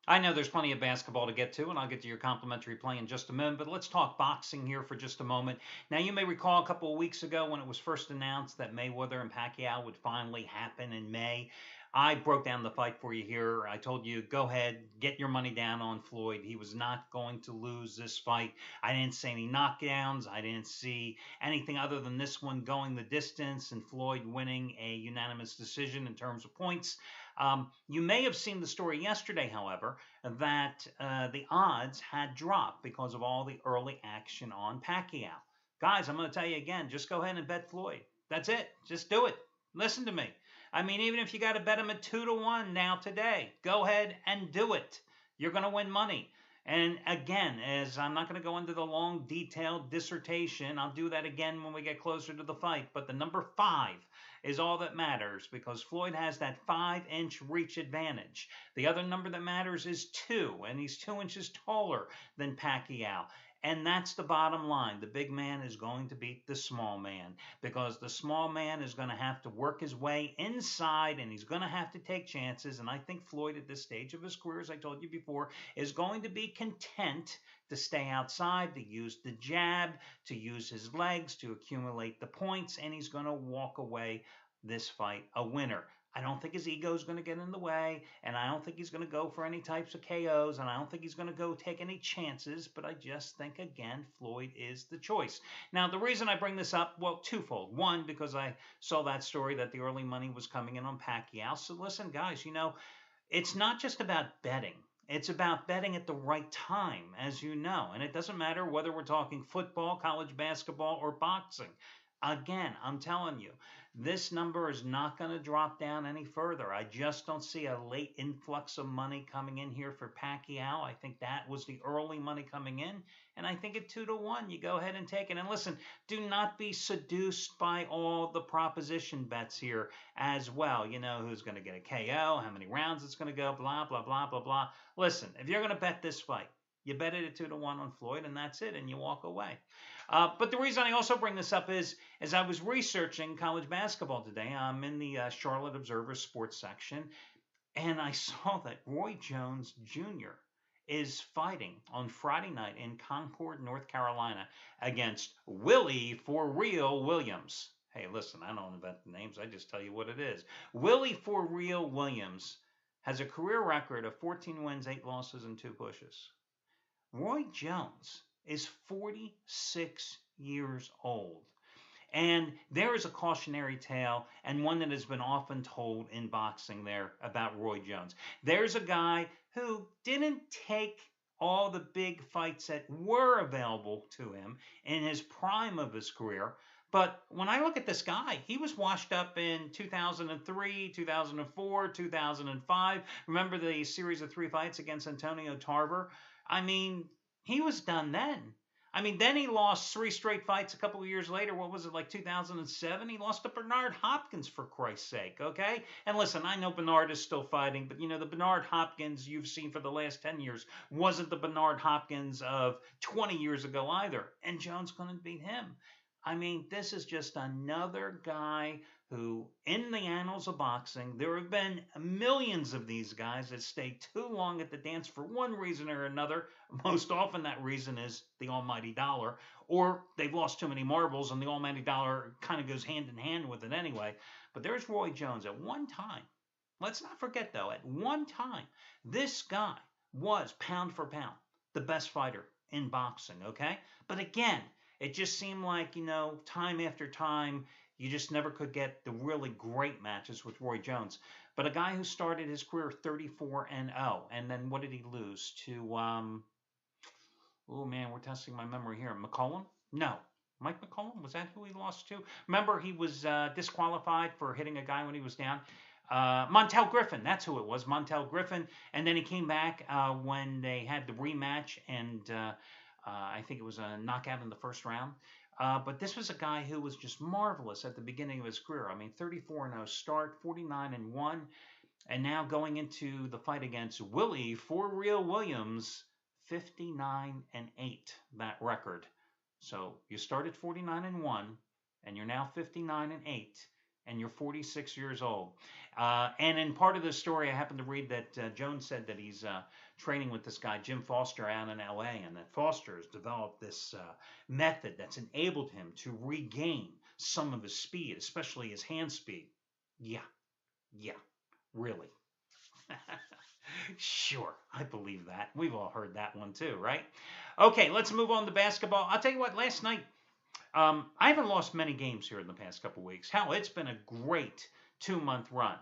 I know there's plenty of basketball to get to, and I'll get to your complimentary play in just a minute, but let's talk boxing here for just a moment. Now, you may recall a couple of weeks ago when it was first announced that Mayweather and Pacquiao would finally happen in May. I broke down the fight for you here. I told you, go ahead, get your money down on Floyd. He was not going to lose this fight. I didn't see any knockdowns. I didn't see anything other than this one going the distance and Floyd winning a unanimous decision in terms of points. You may have seen the story yesterday, however, that the odds had dropped because of all the early action on Pacquiao. Guys, I'm going to tell you again, just go ahead and bet Floyd. That's it. Just do it. Listen to me. I mean, even if you got to bet him at 2-1 now today, go ahead and do it. You're going to win money. And again, as I'm not going to go into the long, detailed dissertation, I'll do that again when we get closer to the fight. But the number 5 is all that matters because Floyd has that 5-inch reach advantage. The other number that matters is 2, and he's 2 inches taller than Pacquiao. And that's the bottom line. The big man is going to beat the small man because the small man is going to have to work his way inside and he's going to have to take chances. And I think Floyd, at this stage of his career, as I told you before, is going to be content to stay outside, to use the jab, to use his legs, to accumulate the points, and he's going to walk away this fight a winner. I don't think his ego is going to get in the way, and I don't think he's going to go for any types of KOs, and I don't think he's going to go take any chances, but I just think, again, Floyd is the choice. Now, the reason I bring this up, well, twofold. One, because I saw that story that the early money was coming in on Pacquiao. So listen, guys, it's not just about betting. It's about betting at the right time, as you know. And it doesn't matter whether we're talking football, college basketball, or boxing. Again, I'm telling you, this number is not going to drop down any further. I just don't see a late influx of money coming in here for Pacquiao. I think that was the early money coming in. And I think at 2-1, you go ahead and take it. And listen, do not be seduced by all the proposition bets here as well. You know, who's going to get a KO, how many rounds it's going to go, blah, blah, blah, blah, blah. Listen, if you're going to bet this fight, you bet it at 2-1 on Floyd, and that's it, and you walk away. But the reason I also bring this up is, as I was researching college basketball today, I'm in the Charlotte Observer sports section, and I saw that Roy Jones Jr. is fighting on Friday night in Concord, North Carolina, against Willie For Real Williams. Hey, listen, I don't invent the names, I just tell you what it is. Willie For Real Williams has a career record of 14 wins, 8 losses, and 2 pushes. Roy Jones is 46 years old. And there is a cautionary tale, and one that has been often told in boxing there about Roy Jones. There's a guy who didn't take all the big fights that were available to him in his prime of his career. But when I look at this guy, he was washed up in 2003, 2004, 2005. Remember the series of 3 fights against Antonio Tarver? I mean, he was done then. I mean, then he lost 3 straight fights a couple of years later. What was it, like 2007? He lost to Bernard Hopkins, for Christ's sake, okay? And listen, I know Bernard is still fighting, but the Bernard Hopkins you've seen for the last 10 years wasn't the Bernard Hopkins of 20 years ago either. And Jones couldn't beat him. I mean, this is just another guy who, in the annals of boxing, there have been millions of these guys that stay too long at the dance for one reason or another. Most often that reason is the almighty dollar, or they've lost too many marbles and the almighty dollar kind of goes hand in hand with it anyway. But there's Roy Jones. At one time, let's not forget though, at one time, this guy was pound for pound the best fighter in boxing, okay? But again, it just seemed like, time after time, you just never could get the really great matches with Roy Jones. But a guy who started his career 34-0, and then what did he lose to? Oh man, we're testing my memory here. McCollum? No, Mike McCollum, was that who he lost to? Remember, he was disqualified for hitting a guy when he was down. Montel Griffin, that's who it was, Montel Griffin. And then he came back when they had the rematch, and I think it was a knockout in the first round. But this was a guy who was just marvelous at the beginning of his career. I mean, 34-0 start, 49-1, and now going into the fight against Willie For Real Williams, 59-8, that record. So you started 49-1, and you're now 59-8, and you're 46 years old. And in part of the story, I happened to read that Jones said that he's training with this guy, Jim Foster, out in LA, and that Foster has developed this method that's enabled him to regain some of his speed, especially his hand speed. Yeah, yeah, really. Sure, I believe that. We've all heard that one too, right? Okay, let's move on to basketball. I'll tell you what, last night, I haven't lost many games here in the past couple weeks. Hell, it's been a great 2 month run.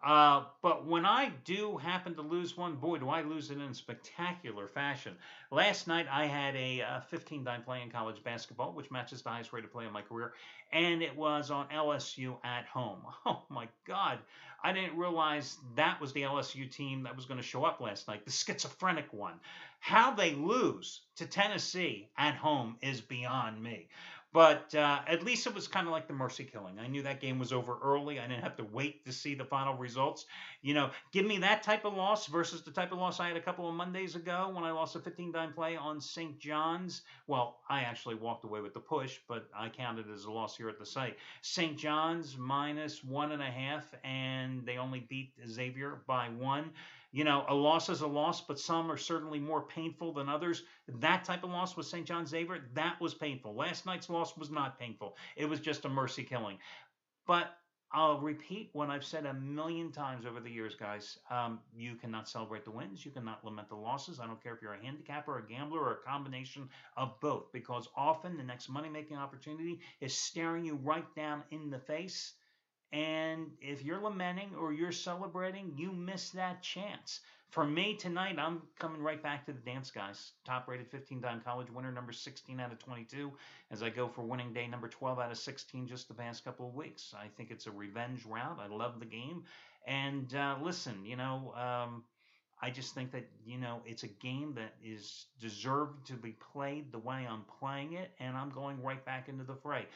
But when I do happen to lose one, boy, do I lose it in spectacular fashion. Last night I had a 15 dime play in college basketball, which matches the highest rate of play in my career, and it was on LSU at home. Oh my God. I didn't realize that was the LSU team that was going to show up last night, the schizophrenic one. How they lose to Tennessee at home is beyond me. But at least it was kind of like the mercy killing. I knew that game was over early. I didn't have to wait to see the final results. You know, give me that type of loss versus the type of loss I had a couple of Mondays ago when I lost a 15 dime play on St. John's. Well, I actually walked away with the push, but I counted it as a loss here at the site. St. John's -1.5, and they only beat Xavier by 1. You know, a loss is a loss, but some are certainly more painful than others. That type of loss with St. John Xavier, that was painful. Last night's loss was not painful. It was just a mercy killing. But I'll repeat what I've said a million times over the years, guys. You cannot celebrate the wins. You cannot lament the losses. I don't care if you're a handicapper, a gambler, or a combination of both, because often the next money-making opportunity is staring you right down in the face. And if you're lamenting or you're celebrating, you miss that chance. For me tonight, I'm coming right back to the dance, guys. Top rated 15 dime college winner, number 16 out of 22, as I go for winning day number 12 out of 16 just the past couple of weeks. I think it's a revenge route. I love the game. And listen, I just think that, it's a game that is deserved to be played the way I'm playing it, and I'm going right back into the fray.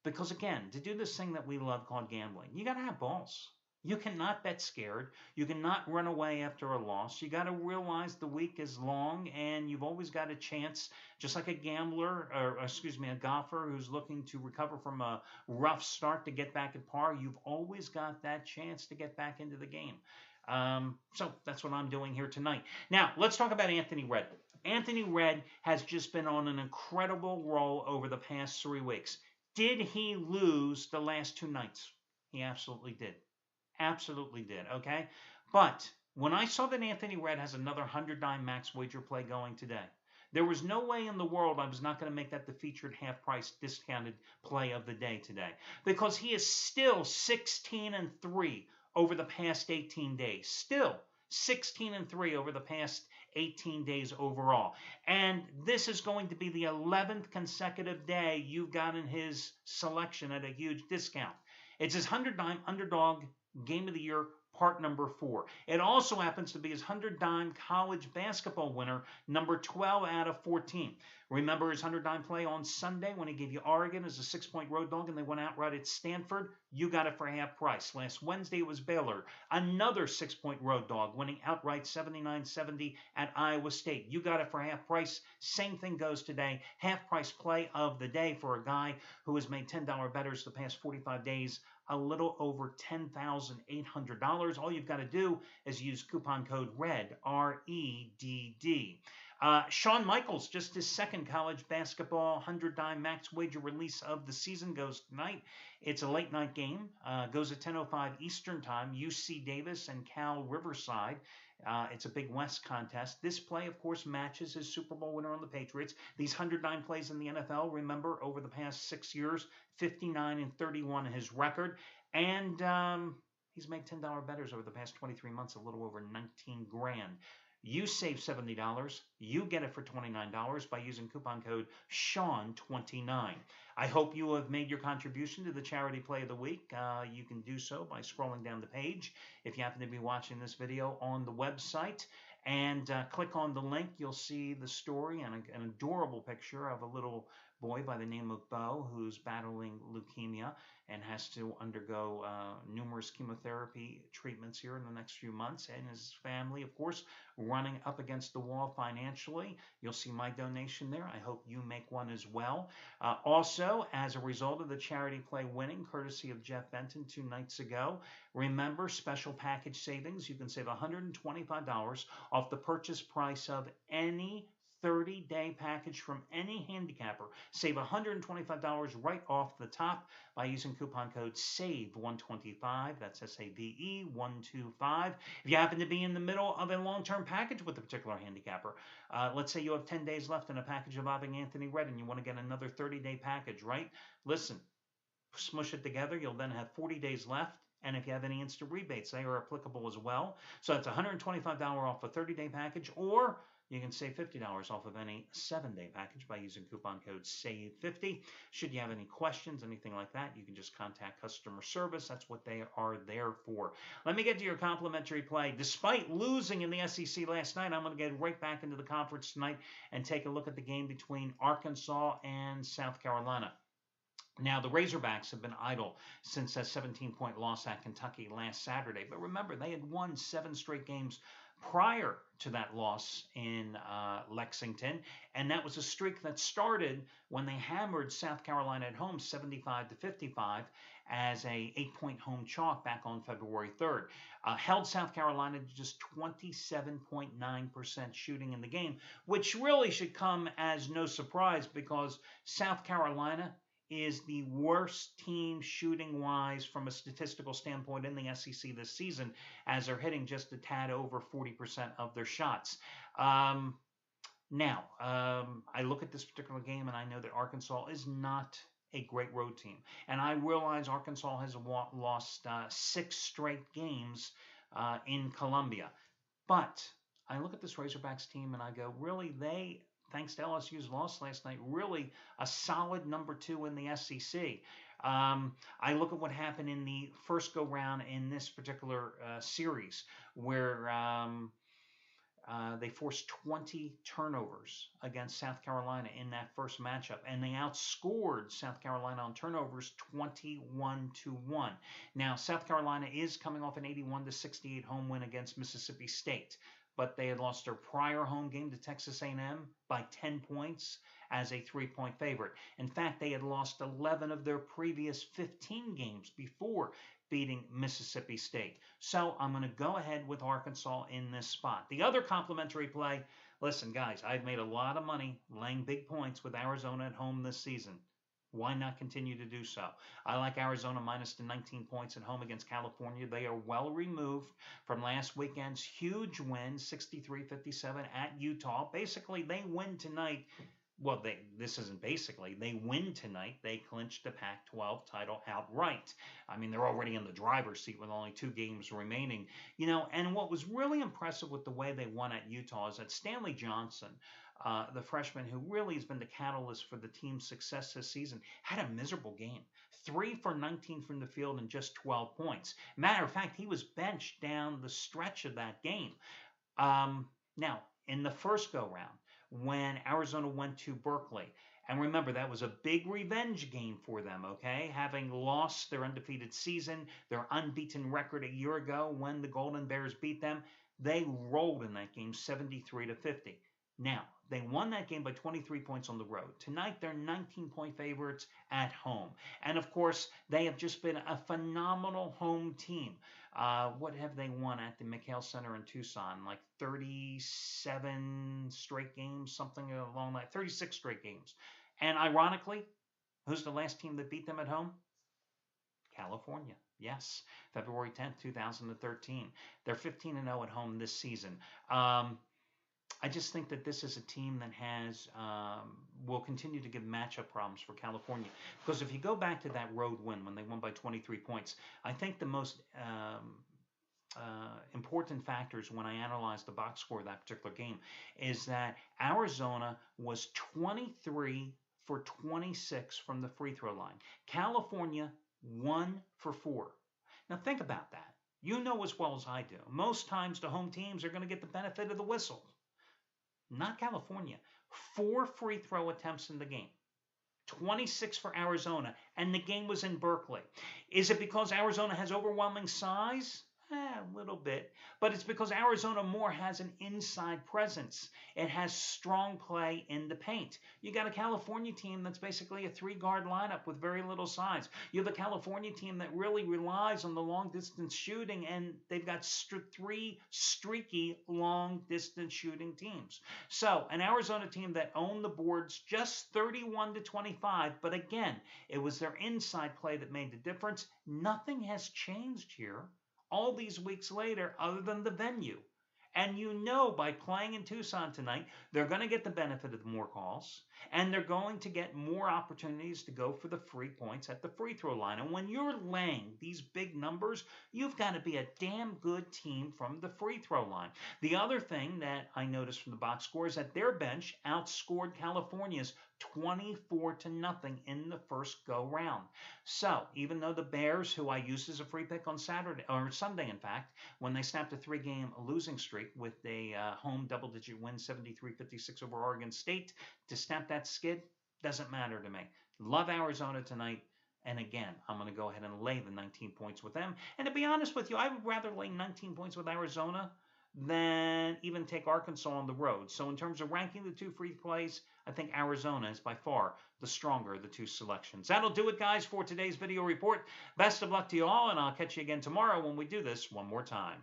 Because again, to do this thing that we love called gambling, you got to have balls. You cannot bet scared. You cannot run away after a loss. You got to realize the week is long and you've always got a chance, just like a gambler, or excuse me, a golfer who's looking to recover from a rough start to get back at par. You've always got that chance to get back into the game. So that's what I'm doing here tonight. Now, let's talk about Anthony Red. Anthony Red has just been on an incredible roll over the past 3 weeks. Did he lose the last 2 nights? He absolutely did. Absolutely did, okay? But when I saw that Anthony Red has another 100 dime max wager play going today, there was no way in the world I was not going to make that the featured half price discounted play of the day today, because he is still 16-3 over the past 18 days. Still 16-3 over the past 18 days overall. And this is going to be the 11th consecutive day you've gotten his selection at a huge discount. It's his 100 dime underdog game of the year, part number 4. It also happens to be his 100 dime college basketball winner, number 12 out of 14. Remember his 100 dime play on Sunday when he gave you Oregon as a 6-point road dog and they went outright at Stanford? You got it for half price. Last Wednesday it was Baylor, another 6-point road dog, winning outright 79-70 at Iowa State. You got it for half price. Same thing goes today. Half price play of the day for a guy who has made $10 bettors the past 45 days, a little over $10,800. All you've got to do is use coupon code RED, R-E-D-D. Shawn Michaels, just his second college basketball 100 dime max wager release of the season, goes tonight. It's a late night game. Goes at 10:05 Eastern time. UC Davis and Cal Riverside. It's a Big West contest. This play, of course, matches his Super Bowl winner on the Patriots. These 100 dime plays in the NFL, remember, over the past 6 years, 59-31 his record. And he's made $10 bettors over the past 23 months, a little over 19 grand. You save $70. You get it for $29 by using coupon code SEAN29. I hope you have made your contribution to the charity play of the week. You can do so by scrolling down the page. If you happen to be watching this video on the website, and click on the link, you'll see the story and an adorable picture of a little boy by the name of Bo who's battling leukemia and has to undergo numerous chemotherapy treatments here in the next few months, and his family, of course, running up against the wall financially. You'll see my donation there. I hope you make one as well. Also, as a result of the charity play winning, courtesy of Jeff Benton 2 nights ago, remember special package savings. You can save $125 off the purchase price of any 30-day package from any handicapper. Save $125 right off the top by using coupon code SAVE125. That's SAVE 125. If you happen to be in the middle of a long-term package with a particular handicapper, let's say you have 10 days left in a package involving Anthony Red and you want to get another 30-day package, right? Listen, smush it together. You'll then have 40 days left. And if you have any instant rebates, they are applicable as well. So that's $125 off a 30-day package, or you can save $50 off of any 7-day package by using coupon code SAVE50. Should you have any questions, anything like that, you can just contact customer service. That's what they are there for. Let me get to your complimentary play. Despite losing in the SEC last night, I'm going to get right back into the conference tonight and take a look at the game between Arkansas and South Carolina. Now, the Razorbacks have been idle since that 17-point loss at Kentucky last Saturday. But remember, they had won 7 straight games prior to that loss in Lexington. And that was a streak that started when they hammered South Carolina at home 75-55 as a 8-point home chalk back on February 3rd. Held South Carolina to just 27.9% shooting in the game, which really should come as no surprise because South Carolina is the worst team shooting-wise from a statistical standpoint in the SEC this season, as they're hitting just a tad over 40% of their shots. I look at this particular game and I know that Arkansas is not a great road team. And I realize Arkansas has lost 6 straight games in Columbia. But I look at this Razorbacks team and I go, really, thanks to LSU's loss last night, really a solid number 2 in the SEC. I look at what happened in the first go-round in this particular series, where they forced 20 turnovers against South Carolina in that first matchup, and they outscored South Carolina on turnovers 21-1. Now, South Carolina is coming off an 81-68 home win against Mississippi State, but they had lost their prior home game to Texas A&M by 10 points as a 3-point favorite. In fact, they had lost 11 of their previous 15 games before beating Mississippi State. So I'm going to go ahead with Arkansas in this spot. The other complimentary play, listen, guys, I've made a lot of money laying big points with Arizona at home this season. Why not continue to do so? I like Arizona minus the 19 points at home against California. They are well removed from last weekend's huge win, 63-57 at Utah. Basically, they win tonight. Well, they win tonight. They clinched the Pac-12 title outright. I mean, they're already in the driver's seat with only 2 games remaining. And what was really impressive with the way they won at Utah is that Stanley Johnson, the freshman who really has been the catalyst for the team's success this season, had a miserable game. 3 for 19 from the field and just 12 points. Matter of fact, he was benched down the stretch of that game. Now, in the first go-round, when Arizona went to Berkeley, and remember, that was a big revenge game for them, okay? Having lost their undefeated season, their unbeaten record a year ago when the Golden Bears beat them, they rolled in that game 73-50. Now, they won that game by 23 points on the road. Tonight, they're 19-point favorites at home. And, of course, they have just been a phenomenal home team. What have they won at the McHale Center in Tucson? Like 37 straight games, something along that, 36 straight games. And ironically, who's the last team that beat them at home? California. Yes, February 10th, 2013. They're 15-0 at home this season. I just think that this is a team that will continue to give matchup problems for California. Because if you go back to that road win when they won by 23 points, I think the most important factors when I analyzed the box score of that particular game is that Arizona was 23 for 26 from the free throw line. California, 1 for 4. Now think about that. You know as well as I do. Most times the home teams are going to get the benefit of the whistle. Not California. 4 free throw attempts in the game. 26 for Arizona, and the game was in Berkeley. Is it because Arizona has overwhelming size? A little bit. But it's because Arizona more has an inside presence. It has strong play in the paint. You got a California team that's basically a three-guard lineup with very little size. You have a California team that really relies on the long-distance shooting, and they've got three streaky long-distance shooting teams. So an Arizona team that owned the boards just 31-25, but again, it was their inside play that made the difference. Nothing has changed here all these weeks later other than the venue. And you know by playing in Tucson tonight, they're going to get the benefit of more calls, and they're going to get more opportunities to go for the free points at the free throw line. And when you're laying these big numbers, you've got to be a damn good team from the free throw line. The other thing that I noticed from the box score is that their bench outscored California's 24-0 in the first go round. So even though the Bears, who I used as a free pick on Saturday or Sunday, in fact, when they snapped a 3-game losing streak with a home double-digit win, 73-56 over Oregon State, to snap that skid doesn't matter to me. Love Arizona tonight. And again, I'm going to go ahead and lay the 19 points with them. And to be honest with you, I would rather lay 19 points with Arizona than even take Arkansas on the road. So in terms of ranking the two free plays, I think Arizona is by far the stronger of the two selections. That'll do it, guys, for today's video report. Best of luck to you all, and I'll catch you again tomorrow when we do this one more time.